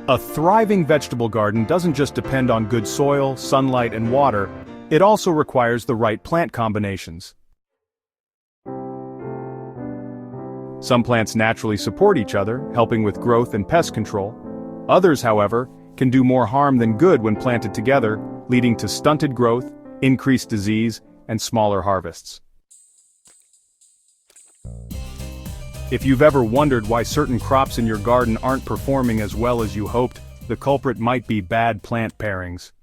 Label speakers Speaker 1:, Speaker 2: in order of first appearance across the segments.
Speaker 1: A thriving vegetable garden doesn't just depend on good soil, sunlight, and water, it also requires the right plant combinations. Some plants naturally support each other, helping with growth and pest control. Others, however, can do more harm than good when planted together, leading to stunted growth, increased disease, and smaller harvests. If you've ever wondered why certain crops in your garden aren't performing as well as you hoped, the culprit might be bad plant pairings.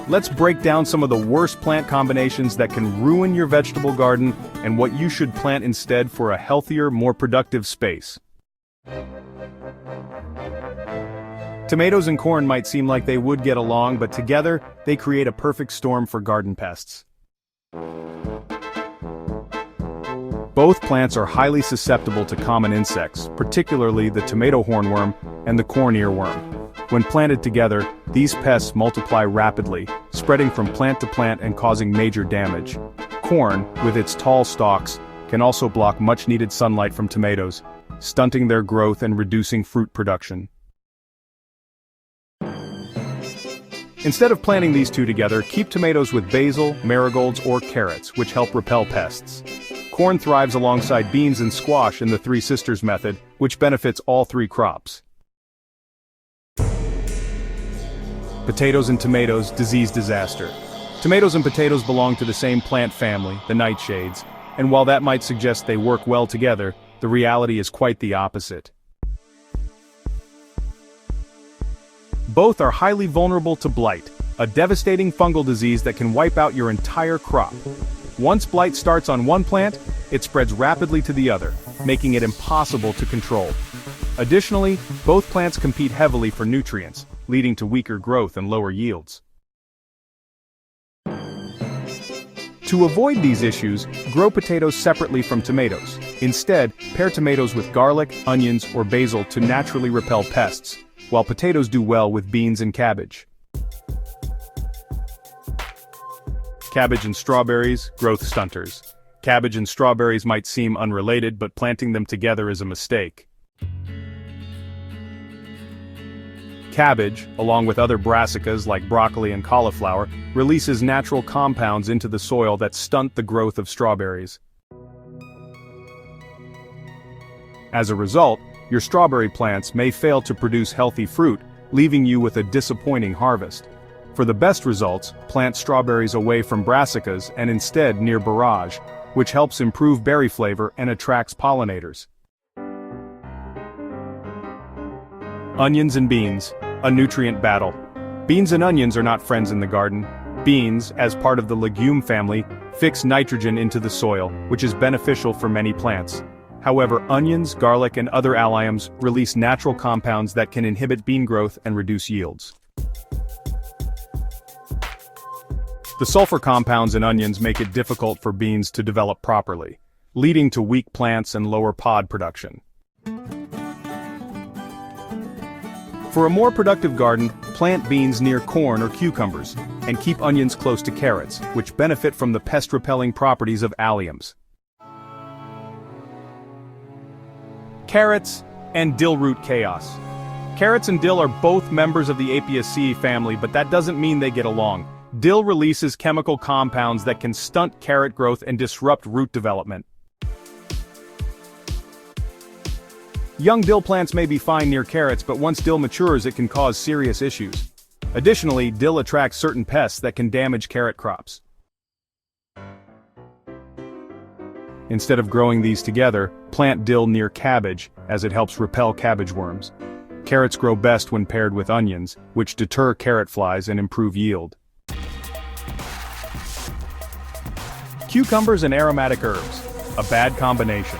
Speaker 1: Let's break down some of the worst plant combinations that can ruin your vegetable garden and what you should plant instead for a healthier, more productive space. Tomatoes and corn might seem like they would get along, but together, they create a perfect storm for garden pests. Both plants are highly susceptible to common insects, particularly the tomato hornworm and the corn earworm. When planted together, these pests multiply rapidly, spreading from plant to plant and causing major damage. Corn, with its tall stalks, can also block much-needed sunlight from tomatoes, stunting their growth and reducing fruit production. Instead of planting these two together, keep tomatoes with basil, marigolds, or carrots, which help repel pests. Corn thrives alongside beans and squash in the Three Sisters method, which benefits all three crops. Potatoes and tomatoes, disease disaster. Tomatoes and potatoes belong to the same plant family, the nightshades, and while that might suggest they work well together, the reality is quite the opposite. Both are highly vulnerable to blight, a devastating fungal disease that can wipe out your entire crop. Once blight starts on one plant, it spreads rapidly to the other, making it impossible to control. Additionally, both plants compete heavily for nutrients, leading to weaker growth and lower yields. To avoid these issues, grow potatoes separately from tomatoes. Instead, pair tomatoes with garlic, onions, or basil to naturally repel pests, while potatoes do well with beans and cabbage. Cabbage and strawberries, growth stunters. Cabbage and strawberries might seem unrelated, but planting them together is a mistake. Cabbage, along with other brassicas like broccoli and cauliflower, releases natural compounds into the soil that stunt the growth of strawberries. As a result, your strawberry plants may fail to produce healthy fruit, leaving you with a disappointing harvest. For the best results, plant strawberries away from brassicas and instead near borage, which helps improve berry flavor and attracts pollinators. Onions and beans, a nutrient battle. Beans and onions are not friends in the garden. Beans, as part of the legume family, fix nitrogen into the soil, which is beneficial for many plants. However, onions, garlic, and other alliums release natural compounds that can inhibit bean growth and reduce yields. The sulfur compounds in onions make it difficult for beans to develop properly, leading to weak plants and lower pod production. For a more productive garden, plant beans near corn or cucumbers, and keep onions close to carrots, which benefit from the pest-repelling properties of alliums. Carrots and dill root chaos. Carrots and dill are both members of the Apiaceae family, but that doesn't mean they get along. Dill releases chemical compounds that can stunt carrot growth and disrupt root development. Young dill plants may be fine near carrots, but once dill matures it can cause serious issues. Additionally, dill attracts certain pests that can damage carrot crops. Instead of growing these together, plant dill near cabbage, as it helps repel cabbage worms. Carrots grow best when paired with onions, which deter carrot flies and improve yield. Cucumbers and aromatic herbs, a bad combination.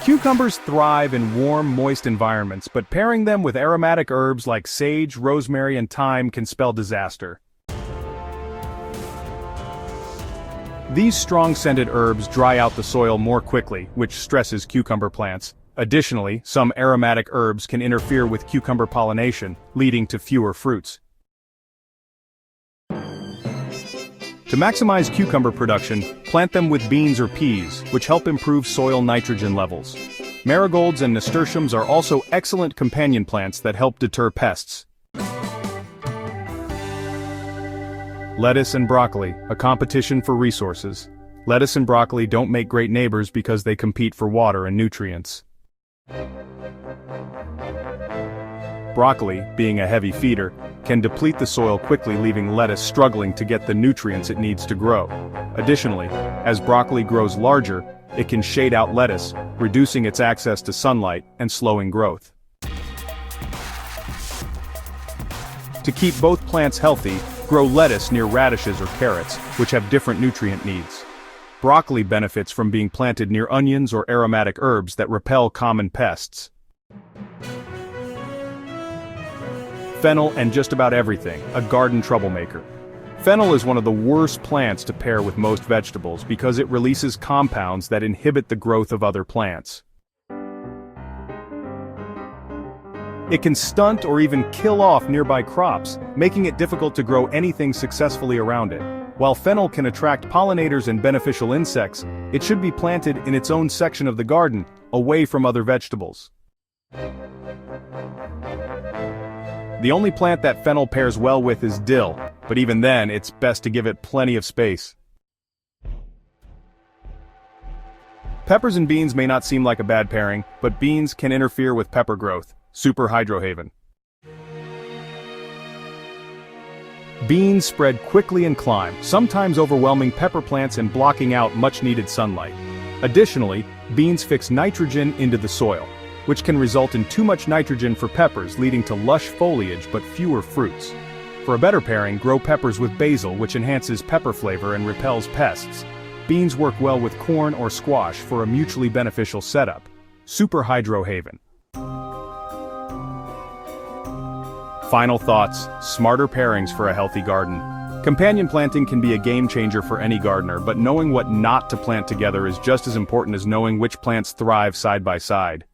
Speaker 1: Cucumbers thrive in warm, moist environments, but pairing them with aromatic herbs like sage, rosemary, and thyme can spell disaster. These strong-scented herbs dry out the soil more quickly, which stresses cucumber plants. Additionally, some aromatic herbs can interfere with cucumber pollination, leading to fewer fruits. To maximize cucumber production, plant them with beans or peas, which help improve soil nitrogen levels. Marigolds and nasturtiums are also excellent companion plants that help deter pests. Lettuce and broccoli, a competition for resources. Lettuce and broccoli don't make great neighbors because they compete for water and nutrients. Broccoli, being a heavy feeder, can deplete the soil quickly, leaving lettuce struggling to get the nutrients it needs to grow. Additionally, as broccoli grows larger, it can shade out lettuce, reducing its access to sunlight and slowing growth. To keep both plants healthy, grow lettuce near radishes or carrots, which have different nutrient needs. Broccoli benefits from being planted near onions or aromatic herbs that repel common pests. Fennel and just about everything, a garden troublemaker. Fennel is one of the worst plants to pair with most vegetables because it releases compounds that inhibit the growth of other plants. It can stunt or even kill off nearby crops, making it difficult to grow anything successfully around it. While fennel can attract pollinators and beneficial insects, it should be planted in its own section of the garden, away from other vegetables. The only plant that fennel pairs well with is dill, but even then, it's best to give it plenty of space. Peppers and beans may not seem like a bad pairing, but beans can interfere with pepper growth. Super Hydrohaven. Beans spread quickly and climb, sometimes overwhelming pepper plants and blocking out much-needed sunlight. Additionally, beans fix nitrogen into the soil, which can result in too much nitrogen for peppers, leading to lush foliage but fewer fruits. For a better pairing, grow peppers with basil, which enhances pepper flavor and repels pests. Beans work well with corn or squash for a mutually beneficial setup. Super Hydrohaven. Final thoughts, smarter pairings for a healthy garden. Companion planting can be a game changer for any gardener, but knowing what not to plant together is just as important as knowing which plants thrive side by side.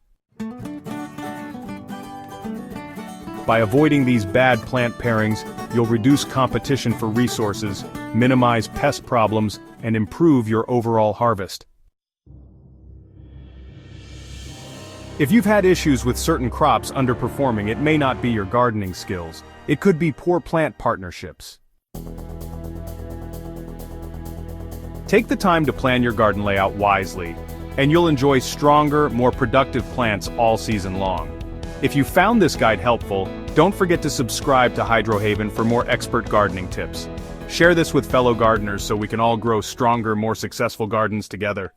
Speaker 1: By avoiding these bad plant pairings, you'll reduce competition for resources, minimize pest problems, and improve your overall harvest. If you've had issues with certain crops underperforming, it may not be your gardening skills. It could be poor plant partnerships. Take the time to plan your garden layout wisely, and you'll enjoy stronger, more productive plants all season long. If you found this guide helpful, don't forget to subscribe to Hydrohaven for more expert gardening tips. Share this with fellow gardeners so we can all grow stronger, more successful gardens together.